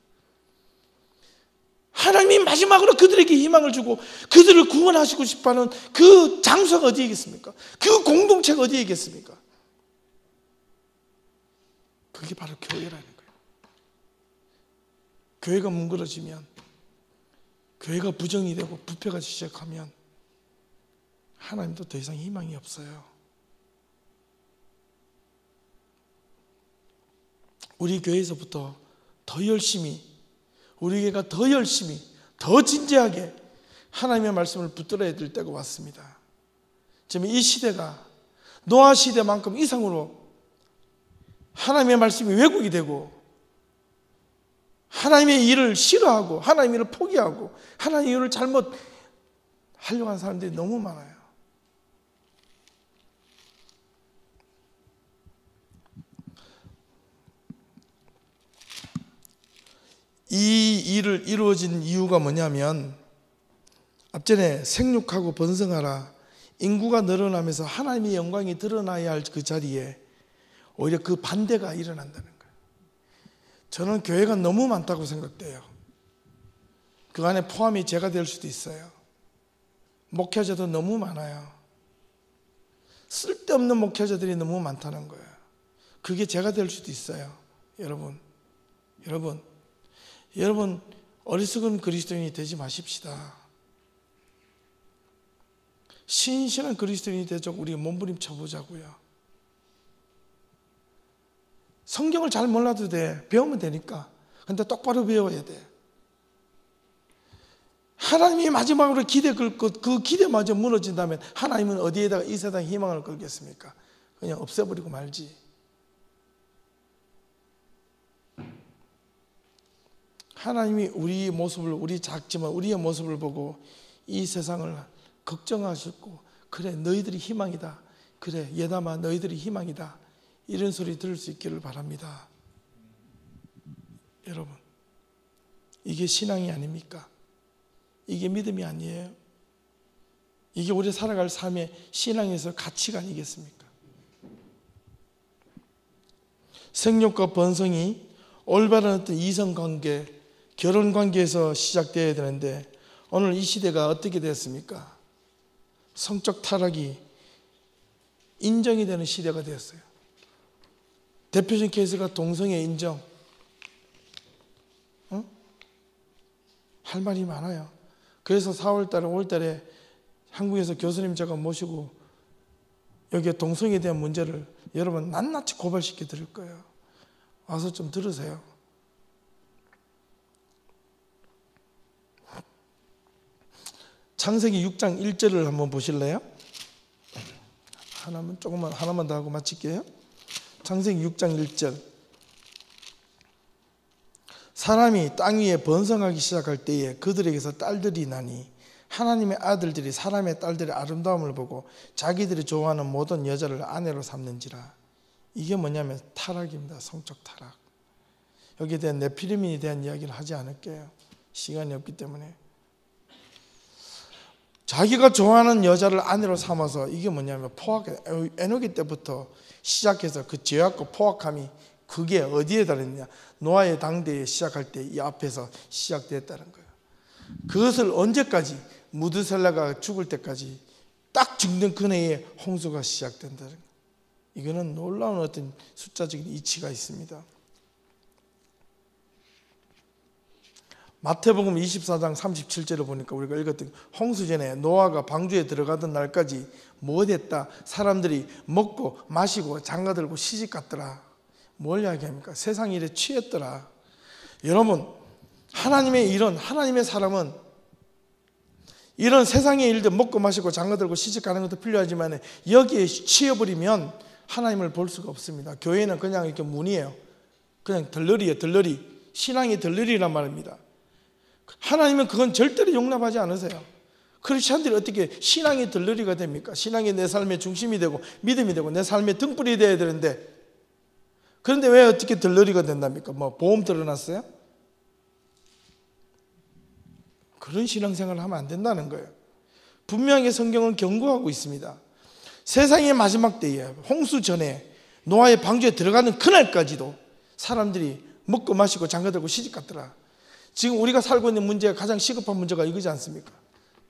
하나님이 마지막으로 그들에게 희망을 주고 그들을 구원하시고 싶어하는 그 장소가 어디에 있겠습니까? 그 공동체가 어디에 있겠습니까? 그게 바로 교회라는 거예요. 교회가 뭉그러지면, 교회가 부정이 되고 부패가 시작하면 하나님도 더 이상 희망이 없어요. 우리 교회에서부터 더 열심히, 우리 교회가 더 열심히, 더 진지하게 하나님의 말씀을 붙들어야 될 때가 왔습니다. 지금 이 시대가 노아 시대만큼 이상으로 하나님의 말씀이 왜곡이 되고 하나님의 일을 싫어하고 하나님의 일을 포기하고 하나님의 일을 잘못 하려고 하는 사람들이 너무 많아요. 이 일을 이루어진 이유가 뭐냐면, 앞전에 생육하고 번성하라, 인구가 늘어나면서 하나님의 영광이 드러나야 할 그 자리에 오히려 그 반대가 일어난다는 거예요. 저는 교회가 너무 많다고 생각돼요. 그 안에 포함이 제가 될 수도 있어요. 목회자도 너무 많아요. 쓸데없는 목회자들이 너무 많다는 거예요. 그게 제가 될 수도 있어요. 여러분 어리석은 그리스도인이 되지 마십시다. 신실한 그리스도인이 되도록 우리 몸부림쳐 보자고요. 성경을 잘 몰라도 돼. 배우면 되니까. 근데 똑바로 배워야 돼. 하나님이 마지막으로 기대 걸 것, 그 기대마저 무너진다면 하나님은 어디에다가 이 세상 희망을 걸겠습니까? 그냥 없애버리고 말지. 하나님이 우리 모습을, 우리 작지만 우리의 모습을 보고 이 세상을 걱정하셨고, 그래 너희들이 희망이다, 그래 예담아 너희들이 희망이다, 이런 소리 들을 수 있기를 바랍니다. 여러분, 이게 신앙이 아닙니까? 이게 믿음이 아니에요? 이게 우리 살아갈 삶의 신앙에서 가치가 아니겠습니까? 생육과 번성이 올바른 어떤 이성관계, 결혼관계에서 시작되어야 되는데 오늘 이 시대가 어떻게 됐습니까? 성적 타락이 인정이 되는 시대가 되었어요. 대표적인 케이스가 동성애 인정. 할 말이 많아요. 그래서 4월달에 5월달에 한국에서 교수님 제가 모시고 여기에 동성애에 대한 문제를 여러분 낱낱이 고발시켜 드릴 거예요. 와서 좀 들으세요. 창세기 6장 1절을 한번 보실래요? 하나만 더 하고 마칠게요. 창세기 6장 1절. 사람이 땅 위에 번성하기 시작할 때에 그들에게서 딸들이 나니 하나님의 아들들이 사람의 딸들의 아름다움을 보고 자기들이 좋아하는 모든 여자를 아내로 삼는지라. 이게 뭐냐면 타락입니다. 성적 타락. 여기에 대한 네피림에 대한 이야기를 하지 않을게요. 시간이 없기 때문에. 자기가 좋아하는 여자를 아내로 삼아서 이게 뭐냐면 포악, 에노기 때부터 시작해서 그 죄악과 포악함이 그게 어디에 달했냐? 노아의 당대에 시작할 때 이 앞에서 시작됐다는 거예요. 그것을 언제까지? 무드셀라가 죽을 때까지 딱 죽는 그네에 홍수가 시작된다는 거예요. 이거는 놀라운 어떤 숫자적인 이치가 있습니다. 마태복음 24장 37절을 보니까 우리가 읽었던 홍수 전에 노아가 방주에 들어가던 날까지 뭐 됐다? 사람들이 먹고 마시고 장가들고 시집갔더라. 뭘 이야기합니까? 세상 일에 취했더라. 여러분, 하나님의 사람은 이런 세상의 일들 먹고 마시고 장가들고 시집가는 것도 필요하지만 여기에 취해버리면 하나님을 볼 수가 없습니다. 교회는 그냥 이렇게 문이에요. 그냥 덜러리예요. 덜러리. 신앙이 덜러리란 말입니다. 하나님은 그건 절대로 용납하지 않으세요. 크리스찬들이 어떻게 신앙이 덜러리가 됩니까? 신앙이 내 삶의 중심이 되고 믿음이 되고 내 삶의 등불이 되어야 되는데, 그런데 왜 어떻게 덜러리가 된답니까? 뭐 보험 들어놨어요? 그런 신앙생활을 하면 안 된다는 거예요. 분명히 성경은 경고하고 있습니다. 세상의 마지막 때에 홍수 전에 노아의 방주에 들어가는 그날까지도 사람들이 먹고 마시고 장가들고 시집갔더라. 지금 우리가 살고 있는 문제가 가장 시급한 문제가 이거지 않습니까?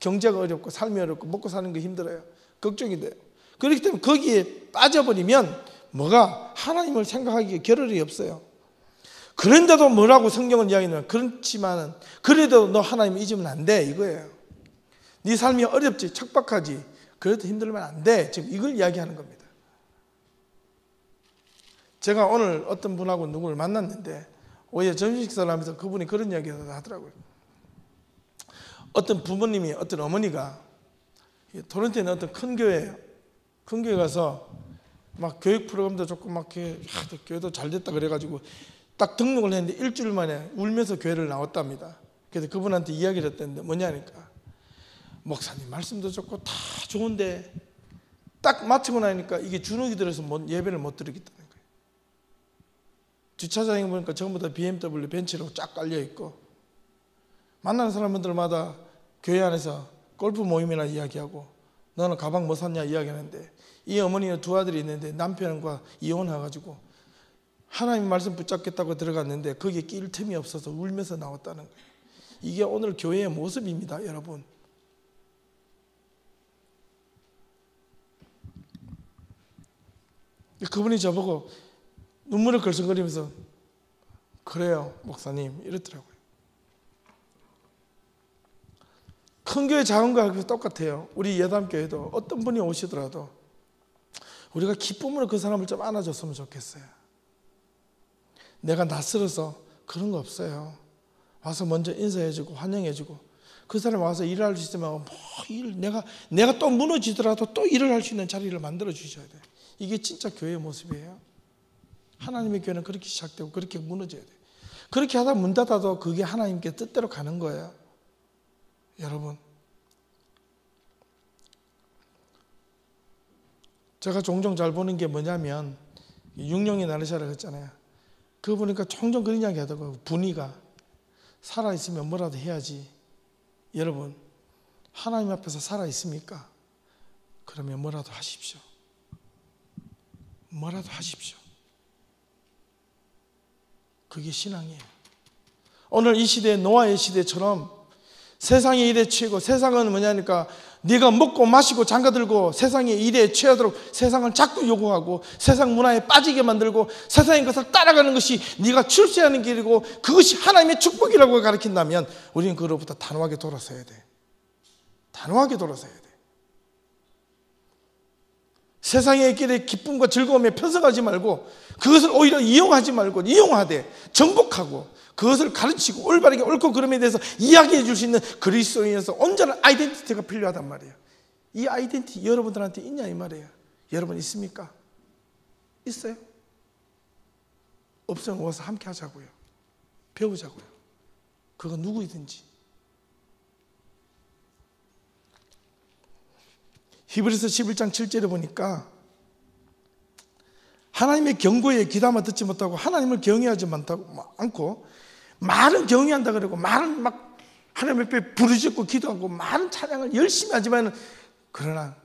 경제가 어렵고 삶이 어렵고 먹고 사는 게 힘들어요. 걱정이 돼요. 그렇기 때문에 거기에 빠져버리면 뭐가 하나님을 생각하기에 겨를이 없어요. 그런데도 뭐라고 성경은 이야기하냐면, 그렇지만은 그래도 너 하나님 잊으면 안 돼 이거예요. 네 삶이 어렵지 척박하지 그래도 힘들면 안 돼. 지금 이걸 이야기하는 겁니다. 제가 오늘 어떤 분하고 누구를 만났는데 오후에 점심 식사를 하면서 그분이 그런 이야기를 하더라고요. 어떤 부모님이, 어떤 어머니가 토론토에 있는 어떤 큰 교회예요. 큰 교회 가서 막 교육 프로그램도 좋고 막 교회도 잘 됐다 그래가지고 딱 등록을 했는데 일주일 만에 울면서 교회를 나왔답니다. 그래서 그분한테 이야기를 했는데 뭐냐니까, 목사님 말씀도 좋고 다 좋은데 딱 마치고 나니까 이게 주눅이 들어서 예배를 못 드리겠다는 거예요. 주차장에 보니까 전부 다 BMW 벤츠로 쫙 깔려있고, 만나는 사람들마다 교회 안에서 골프 모임이나 이야기하고 너는 가방 뭐 샀냐 이야기하는데, 이 어머니는 두 아들이 있는데 남편과 이혼해가지고 하나님 말씀 붙잡겠다고 들어갔는데 거기에 끼일 틈이 없어서 울면서 나왔다는 거예요. 이게 오늘 교회의 모습입니다, 여러분. 그분이 저보고 눈물을 걸성거리면서 그래요 목사님 이랬더라고요. 큰 교회 작은 교회 똑같아요. 우리 예담교회도 어떤 분이 오시더라도 우리가 기쁨으로 그 사람을 좀 안아줬으면 좋겠어요. 내가 낯설어서 그런 거 없어요. 와서 먼저 인사해주고 환영해주고, 그 사람이 와서 일을 할 수 있으면 내가 또 무너지더라도 또 일을 할 수 있는 자리를 만들어 주셔야 돼. 이게 진짜 교회의 모습이에요. 하나님의 교회는 그렇게 시작되고 그렇게 무너져야 돼. 그렇게 하다 문 닫아도 그게 하나님께 뜻대로 가는 거예요. 여러분, 제가 종종 잘 보는 게 뭐냐면 육룡이 나르샤라고 했잖아요. 그거 보니까 종종 그런 이야기 하더라고요. 분이가 살아있으면 뭐라도 해야지. 여러분, 하나님 앞에서 살아있습니까? 그러면 뭐라도 하십시오. 뭐라도 하십시오. 그게 신앙이에요. 오늘 이 시대, 노아의 시대처럼 세상의 일에 취하고, 세상은 뭐냐니까 네가 먹고 마시고 장가들고 세상의 일에 취하도록 세상을 자꾸 요구하고 세상 문화에 빠지게 만들고 세상의 것을 따라가는 것이 네가 출세하는 길이고 그것이 하나님의 축복이라고 가르친다면 우리는 그로부터 단호하게 돌아서야 돼. 단호하게 돌아서야 돼. 세상의 길에 기쁨과 즐거움에 편성하지 말고 그것을 오히려 이용하지 말고 이용하되 정복하고 그것을 가르치고 올바르게 옳고 그름에 대해서 이야기해 줄 수 있는 그리스도인에서 온전한 아이덴티티가 필요하단 말이에요. 이 아이덴티티 여러분들한테 있냐 이 말이에요. 여러분 있습니까? 있어요? 없으면 와서 함께 하자고요. 배우자고요. 그거 누구이든지. 히브리서 11장 7절에 보니까 하나님의 경고에 귀담아 듣지 못하고 하나님을 경외하지 않고 말은 경외한다 그러고 말은 막 하나님 앞에 부르짖고 기도하고 많은 찬양을 열심히 하지만 그러나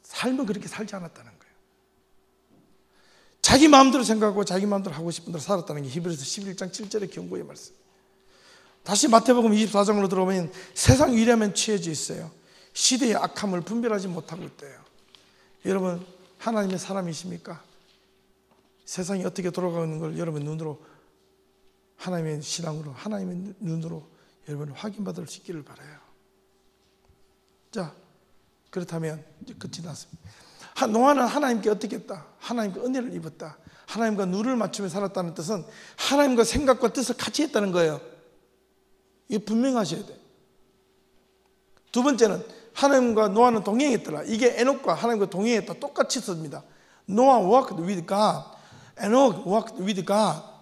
삶은 그렇게 살지 않았다는 거예요. 자기 마음대로 생각하고 자기 마음대로 하고 싶은 대로 살았다는 게 히브리서 11장 7절의 경고의 말씀. 다시 마태복음 24장으로 들어오면 세상 위라면 취해져 있어요. 시대의 악함을 분별하지 못하고 있대요. 여러분 하나님의 사람이십니까? 세상이 어떻게 돌아가는 걸 여러분 눈으로 하나님의 신앙으로 하나님의 눈으로 여러분 확인받을 수 있기를 바라요. 자, 그렇다면 이제 끝이 났습니다. 노아는 하나님께 어떻게 했다? 하나님께 은혜를 입었다. 하나님과 누를 맞추며 살았다는 뜻은 하나님과 생각과 뜻을 같이 했다는 거예요. 이게 분명하셔야 돼요. 두 번째는 하나님과 노아는 동행했더라. 이게 에녹과 하나님과 동행했다. 똑같이 씁니다. Noah walked with God. Enoch walked with God.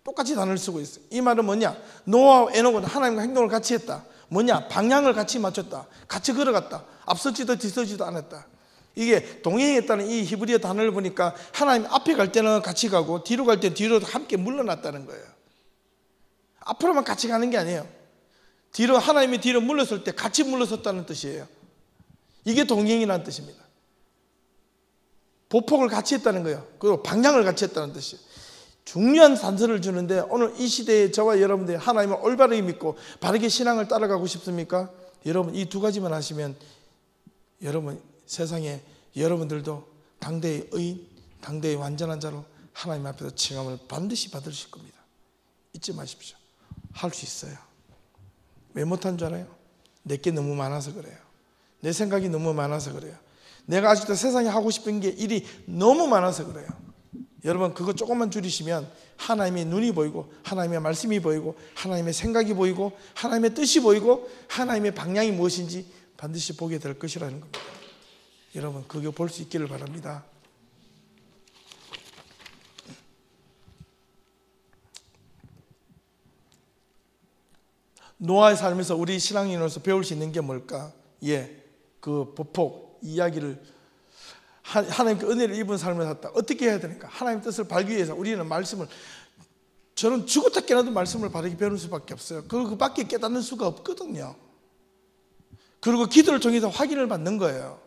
똑같이 단어를 쓰고 있어요. 이 말은 뭐냐? 노아와 에녹은 하나님과 행동을 같이 했다. 뭐냐? 방향을 같이 맞췄다. 같이 걸어갔다. 앞서지도 뒤서지도 않았다. 이게 동행했다는 이 히브리어 단어를 보니까 하나님 앞에 갈 때는 같이 가고 뒤로 갈 때는 뒤로 함께 물러났다는 거예요. 앞으로만 같이 가는 게 아니에요. 뒤로 하나님이 뒤로 물러설 때 같이 물러섰다는 뜻이에요. 이게 동행이라는 뜻입니다. 보폭을 같이 했다는 거예요. 그리고 방향을 같이 했다는 뜻이에요. 중요한 단서를 주는데 오늘 이 시대에 저와 여러분들이 하나님을 올바르게 믿고 바르게 신앙을 따라가고 싶습니까? 여러분 이 두 가지만 하시면 여러분 세상에 여러분들도 당대의 의인, 당대의 완전한 자로 하나님 앞에서 칭함을 반드시 받으실 겁니다. 잊지 마십시오. 할 수 있어요. 왜 못한 줄 알아요? 내게 너무 많아서 그래요. 내 생각이 너무 많아서 그래요. 내가 아직도 세상에 하고 싶은 게 일이 너무 많아서 그래요. 여러분 그거 조금만 줄이시면 하나님의 눈이 보이고 하나님의 말씀이 보이고 하나님의 생각이 보이고 하나님의 뜻이 보이고 하나님의 방향이 무엇인지 반드시 보게 될 것이라는 겁니다. 여러분 그거 볼 수 있기를 바랍니다. 노아의 삶에서 우리 신앙인으로서 배울 수 있는 게 뭘까? 그 보폭 이야기를 하나님께 은혜를 입은 삶을 살았다. 어떻게 해야 되니까? 하나님의 뜻을 발기 위해서 우리는 말씀을 저는 죽었다 깨어나도 말씀을 바르게 배우는 수밖에 없어요. 그 밖에 깨닫는 수가 없거든요. 그리고 기도를 통해서 확인을 받는 거예요.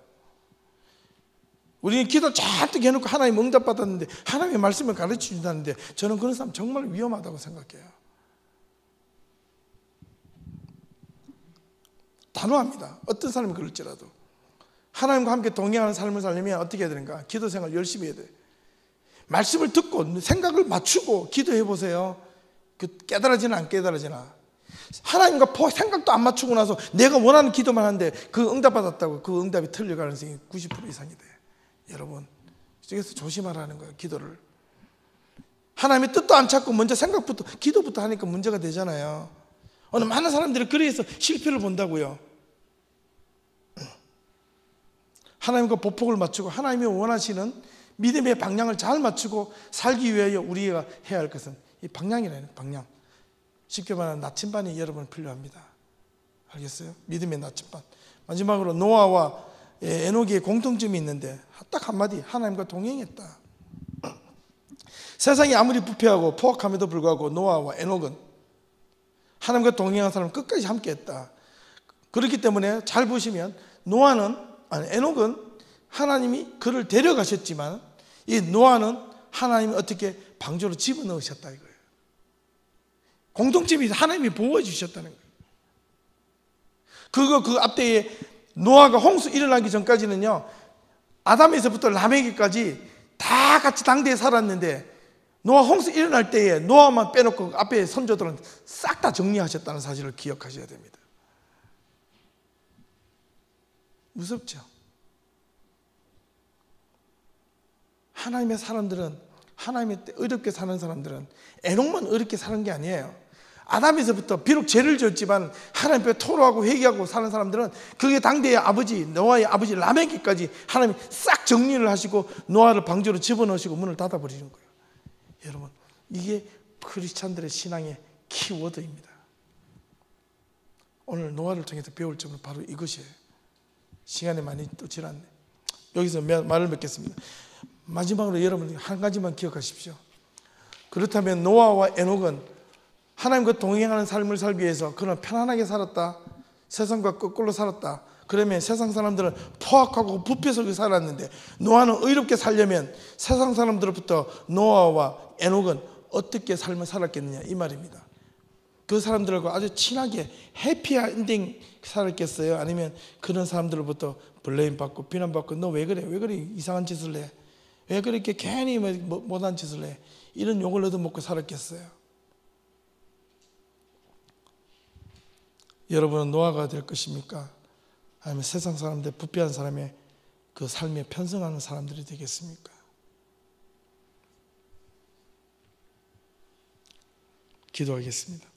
우리는 기도 잔뜩 해놓고 하나님 응답받았는데 하나님의 말씀을 가르쳐 준다는데 저는 그런 사람 정말 위험하다고 생각해요. 단호합니다. 어떤 사람이 그럴지라도 하나님과 함께 동행하는 삶을 살려면 어떻게 해야 되는가? 기도 생활 열심히 해야 돼요. 말씀을 듣고 생각을 맞추고 기도해 보세요. 깨달아지나 안 깨달아지나. 하나님과 생각도 안 맞추고 나서 내가 원하는 기도만 하는데 그 응답받았다고 그 응답이 틀릴 가능성이 90% 이상이 돼요. 여러분 그래서 조심하라는 거예요. 기도를 하나님의 뜻도 안 찾고 먼저 생각부터 기도부터 하니까 문제가 되잖아요. 오늘 많은 사람들이 그래서 실패를 본다고요. 하나님과 보폭을 맞추고 하나님이 원하시는 믿음의 방향을 잘 맞추고 살기 위하여 우리가 해야 할 것은 이 방향이라는 방향. 쉽게 말하면 나침반이 여러분 필요합니다. 알겠어요? 믿음의 나침반. 마지막으로 노아와 에녹의 공통점이 있는데 딱 한마디, 하나님과 동행했다. 세상이 아무리 부패하고 포악함에도 불구하고 노아와 에녹은 하나님과 동행한 사람은 끝까지 함께했다. 그렇기 때문에 잘 보시면 에녹은 하나님이 그를 데려가셨지만 이 노아는 하나님이 어떻게 방주로 집어넣으셨다 이거예요. 공통점이 하나님이 보호해 주셨다는 거예요. 그 앞뒤에 노아가 홍수 일어나기 전까지는요, 아담에서부터 라멕에까지 다 같이 당대에 살았는데 노아 홍수 일어날 때에 노아만 빼놓고 앞에 선조들은 싹 다 정리하셨다는 사실을 기억하셔야 됩니다. 무섭죠? 하나님의 사람들은, 하나님의 의롭게 사는 사람들은 에녹만 의롭게 사는 게 아니에요. 아담에서부터 비록 죄를 지었지만 하나님 앞에 토로하고 회개하고 사는 사람들은 그게 당대의 아버지 노아의 아버지 라멕에까지 하나님이 싹 정리를 하시고 노아를 방주로 집어넣으시고 문을 닫아버리는 거예요. 여러분, 이게 크리스찬들의 신앙의 키워드입니다. 오늘 노아를 통해서 배울 점은 바로 이것이에요. 시간이 많이 또 지났네. 여기서 말을 맺겠습니다. 마지막으로 여러분 한 가지만 기억하십시오. 그렇다면 노아와 에녹은 하나님과 동행하는 삶을 살기 위해서 그는 편안하게 살았다, 세상과 거꾸로 살았다. 그러면 세상 사람들은 포악하고 부패 속에 살았는데 노아는 의롭게 살려면 세상 사람들로부터 노아와 에녹은 어떻게 삶을 살았겠느냐 이 말입니다. 그 사람들과 아주 친하게 해피엔딩 살았겠어요? 아니면 그런 사람들로부터 블레임 받고 비난받고 너 왜 그래? 왜 그래? 이상한 짓을 해? 왜 그렇게 괜히 못한 짓을 해? 이런 욕을 얻어먹고 살았겠어요? 여러분은 노아가 될 것입니까? 아니면 세상 사람들, 부패한 사람의 그 삶에 편승하는 사람들이 되겠습니까? 기도하겠습니다.